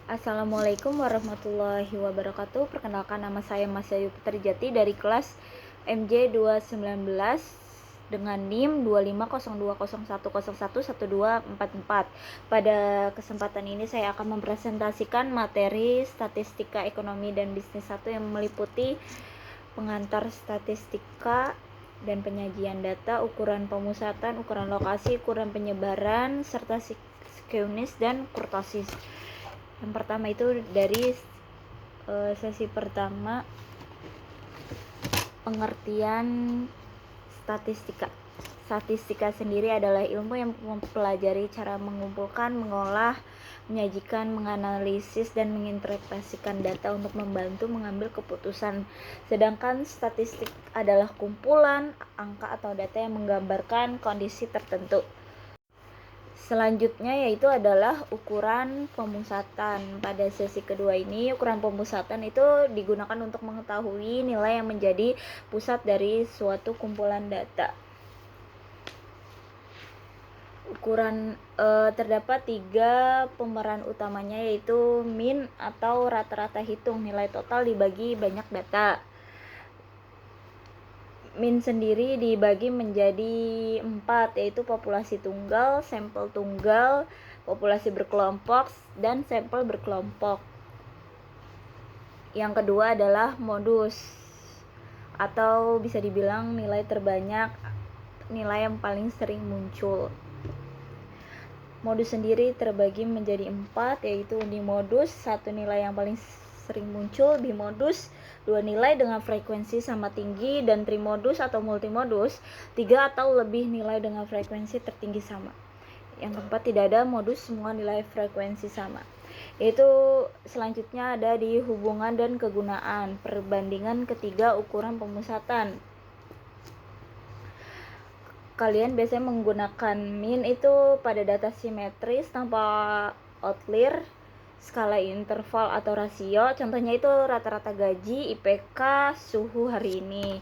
Assalamualaikum warahmatullahi wabarakatuh. Perkenalkan, nama saya Mas Ayu Putrajati dari kelas MJ 219 dengan NIM 2502011111244. Pada kesempatan ini saya akan mempresentasikan materi Statistika Ekonomi dan Bisnis 1 yang meliputi pengantar statistika dan penyajian data, ukuran pemusatan, ukuran lokasi, ukuran penyebaran, serta skewness dan kurtosis. Yang pertama itu dari sesi pertama, pengertian statistika. Statistika sendiri adalah ilmu yang mempelajari cara mengumpulkan, mengolah, menyajikan, menganalisis, dan menginterpretasikan data untuk membantu mengambil keputusan. Sedangkan statistik adalah kumpulan angka atau data yang menggambarkan kondisi tertentu. Selanjutnya yaitu adalah ukuran pemusatan. Pada sesi kedua ini, ukuran pemusatan itu digunakan untuk mengetahui nilai yang menjadi pusat dari suatu kumpulan data. Terdapat 3 pemeran utamanya, yaitu mean atau rata-rata hitung, nilai total dibagi banyak data. Mean sendiri dibagi menjadi 4, yaitu populasi tunggal, sampel tunggal, populasi berkelompok, dan sampel berkelompok. Yang kedua adalah modus, atau bisa dibilang nilai terbanyak, nilai yang paling sering muncul. Modus sendiri terbagi menjadi 4, yaitu unimodus, 1 nilai yang paling sering muncul, bimodus, 2 nilai dengan frekuensi sama tinggi, dan trimodus atau multimodus, 3 atau lebih nilai dengan frekuensi tertinggi sama. Yang keempat, tidak ada modus semua nilai frekuensi sama. Yaitu selanjutnya ada di hubungan dan kegunaan. Perbandingan ketiga, ukuran pemusatan. Kalian biasanya menggunakan mean itu pada data simetris tanpa outlier, skala interval atau rasio. Contohnya itu rata-rata gaji, IPK, suhu hari ini.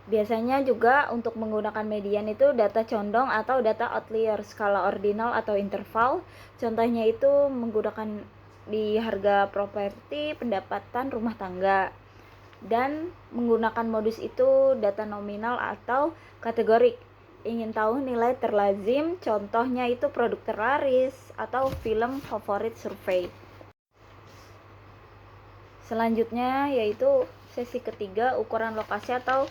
Biasanya juga untuk menggunakan median itu data condong atau data outlier, skala ordinal atau interval. Contohnya itu menggunakan di harga properti, pendapatan rumah tangga. Dan menggunakan modus itu data nominal atau kategorik. Ingin tahu nilai terlazim, contohnya itu produk terlaris atau film favorit survei. Selanjutnya yaitu sesi ketiga, ukuran lokasi atau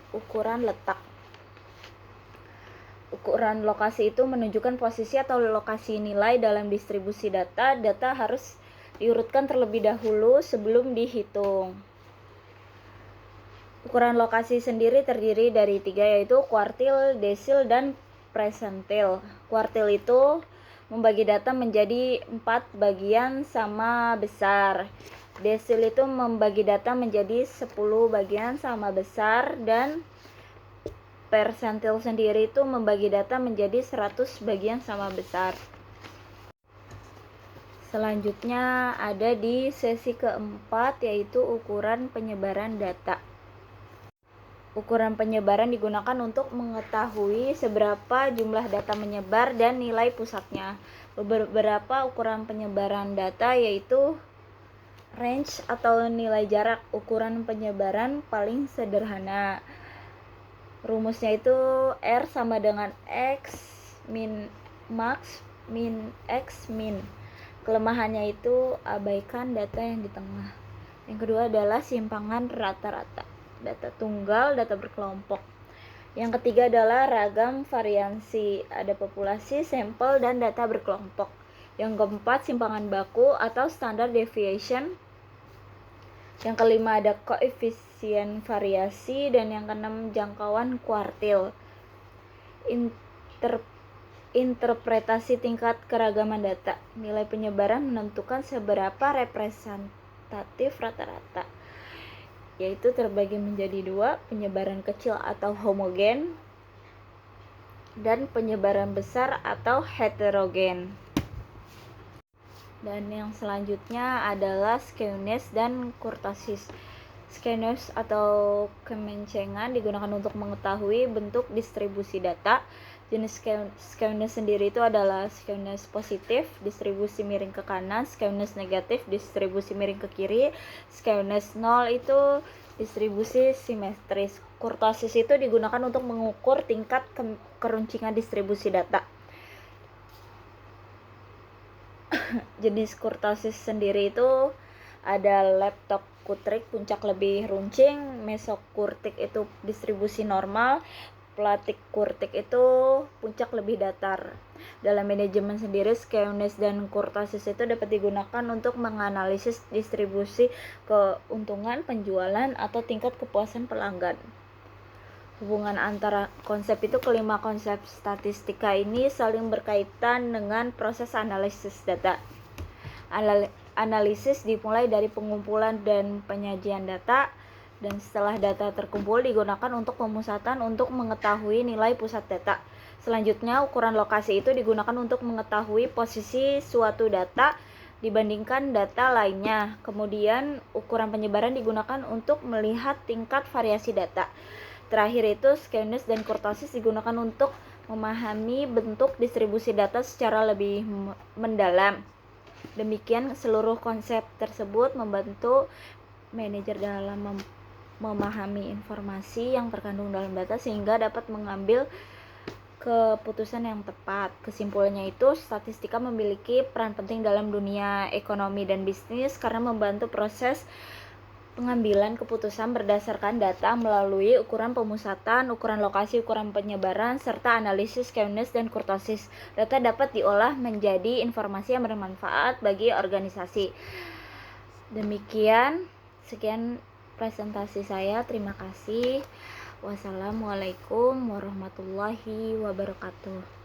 ukuran letak. Ukuran lokasi itu menunjukkan posisi atau lokasi nilai dalam distribusi data. Data harus diurutkan terlebih dahulu sebelum dihitung. Ukuran lokasi sendiri terdiri dari 3, yaitu kuartil, desil, dan persentil. Kuartil itu membagi data menjadi 4 bagian sama besar. Desil itu membagi data menjadi 10 bagian sama besar, dan persentil sendiri itu membagi data menjadi 100 bagian sama besar. Selanjutnya ada di sesi keempat, yaitu ukuran penyebaran data. Ukuran penyebaran digunakan untuk mengetahui seberapa jumlah data menyebar dan nilai pusatnya. Beberapa ukuran penyebaran data yaitu range atau nilai jarak. Ukuran penyebaran paling sederhana. Rumusnya itu R sama dengan X min max min X min. Kelemahannya itu abaikan data yang di tengah. Yang kedua adalah simpangan rata-rata. Data tunggal, data berkelompok. Yang ketiga adalah ragam variansi, ada populasi, sampel, dan data berkelompok. Yang keempat, simpangan baku atau standard deviation. Yang kelima ada koefisien variasi, dan yang keenam jangkauan kuartil. Interpretasi tingkat keragaman data. Nilai penyebaran menentukan seberapa representatif rata-rata, yaitu terbagi menjadi 2, penyebaran kecil atau homogen dan penyebaran besar atau heterogen. Dan yang selanjutnya adalah skewness dan kurtosis. Skewness atau kemencengan digunakan untuk mengetahui bentuk distribusi data. Jenis skewness sendiri itu adalah skewness positif, distribusi miring ke kanan, skewness negatif, distribusi miring ke kiri, skewness 0 itu distribusi simetris. Kurtosis itu digunakan untuk mengukur tingkat keruncingan distribusi data. Jenis kurtosis sendiri itu ada leptokutrik, puncak lebih runcing, mesokurtik itu distribusi normal, platik kurtik itu puncak lebih datar. Dalam manajemen sendiri, skewness dan kurtosis itu dapat digunakan untuk menganalisis distribusi keuntungan, penjualan, atau tingkat kepuasan pelanggan. Hubungan antara konsep itu, kelima konsep statistika ini saling berkaitan dengan proses analisis data. Analisis dimulai dari pengumpulan dan penyajian data, dan setelah data terkumpul digunakan untuk pemusatan untuk mengetahui nilai pusat data. Selanjutnya, ukuran lokasi itu digunakan untuk mengetahui posisi suatu data dibandingkan data lainnya. Kemudian, ukuran penyebaran digunakan untuk melihat tingkat variasi data. Terakhir itu, skewness dan kurtosis digunakan untuk memahami bentuk distribusi data secara lebih mendalam. Demikian, seluruh konsep tersebut membantu manajer dalam memahami informasi yang terkandung dalam data sehingga dapat mengambil keputusan yang tepat. Kesimpulannya itu, statistika memiliki peran penting dalam dunia ekonomi dan bisnis karena membantu proses pengambilan keputusan berdasarkan data melalui ukuran pemusatan, ukuran lokasi, ukuran penyebaran, serta analisis skewness dan kurtosis. Data dapat diolah menjadi informasi yang bermanfaat bagi organisasi. Demikian, sekian presentasi saya. Terima kasih. Wassalamualaikum warahmatullahi wabarakatuh.